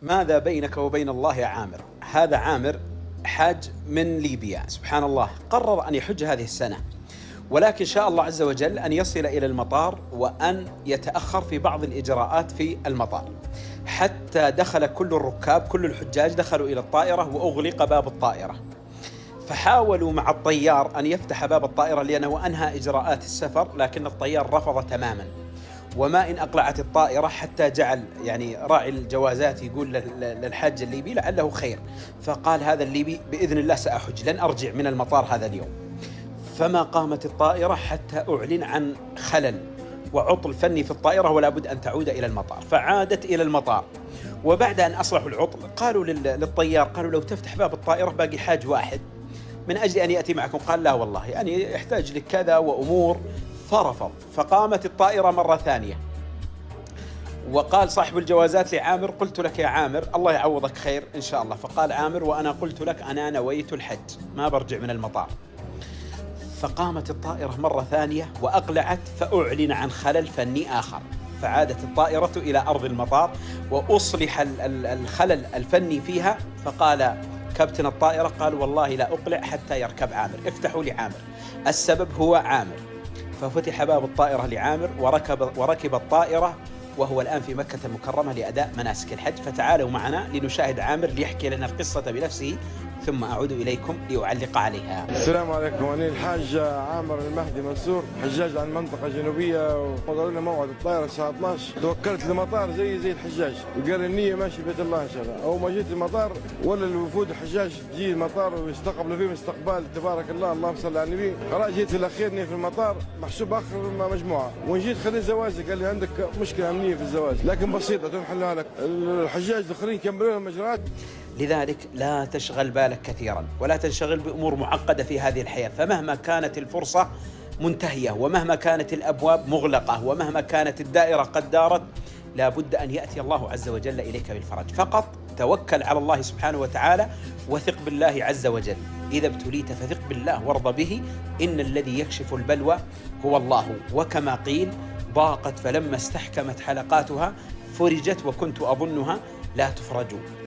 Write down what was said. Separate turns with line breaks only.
ماذا بينك وبين الله يا عامر؟ هذا عامر حاج من ليبيا، سبحان الله، قرر أن يحج هذه السنة، ولكن شاء الله عز وجل أن يصل إلى المطار وأن يتأخر في بعض الإجراءات في المطار، حتى دخل كل الركاب، كل الحجاج دخلوا إلى الطائرة وأغلق باب الطائرة، فحاولوا مع الطيار أن يفتح باب الطائرة لأنه أنهى إجراءات السفر، لكن الطيار رفض تماما. وما إن أقلعت الطائرة حتى جعل يعني راعي الجوازات يقول للحاج الليبي لعله خير، فقال هذا الليبي بإذن الله سأحج، لن أرجع من المطار هذا اليوم. فما قامت الطائرة حتى أعلن عن خلل وعطل فني في الطائرة ولا بد أن تعود إلى المطار، فعادت إلى المطار. وبعد أن أصلحوا العطل قالوا للطيار، قالوا لو تفتح باب الطائرة باقي حاج واحد من أجل أن يأتي معكم. قال لا والله يعني يحتاج لك كذا وأمور، فرفض. فقامت الطائرة مرة ثانية، وقال صاحب الجوازات لعامر قلت لك يا عامر الله يعوضك خير إن شاء الله. فقال عامر وأنا قلت لك أنا نويت الحج ما برجع من المطار. فقامت الطائرة مرة ثانية وأقلعت، فأعلن عن خلل فني آخر، فعادت الطائرة إلى أرض المطار وأصلح الخلل الفني فيها. فقال كابتن الطائرة قال والله لا أقلع حتى يركب عامر، افتحوا لعامر، السبب هو عامر. ففتح باب الطائرة لعامر وركب الطائرة، وهو الآن في مكة المكرمة لأداء مناسك الحج. فتعالوا معنا لنشاهد عامر ليحكي لنا القصة بنفسه، ثم أعود إليكم لأعلق عليها.
السلام عليكم، أنا الحاج عامر المهدي منصور، حجاج عن منطقة جنوبية، وقالوا لنا موعد الطائرة الساعة 12. توكلت للمطار زي الحجاج، وقال النية ماشي بيت الله إن شاء الله. أول ما جيت المطار ولا الوفود الحجاج تجي المطار ويستقبلوا فيهم استقبال تبارك الله، اللهم صل على النبي. خلاص جيت في الأخير في المطار محسوب آخر مجموعة، وجيت خليت زواجي، قال لي عندك مشكلة أمنية في الزواج لكن بسيطة تنحلها لك. الحجاج الآخرين كملوا لهم المجرات.
لذلك لا تشغل بالك كثيرا ولا تنشغل بأمور معقدة في هذه الحياة، فمهما كانت الفرصة منتهية ومهما كانت الأبواب مغلقة ومهما كانت الدائرة قد دارت، لا بد أن يأتي الله عز وجل إليك بالفرج. فقط توكل على الله سبحانه وتعالى وثق بالله عز وجل. إذا ابتليت فثق بالله وارض به، إن الذي يكشف البلوى هو الله. وكما قيل ضاقت فلما استحكمت حلقاتها فرجت وكنت أظنها لا تفرج.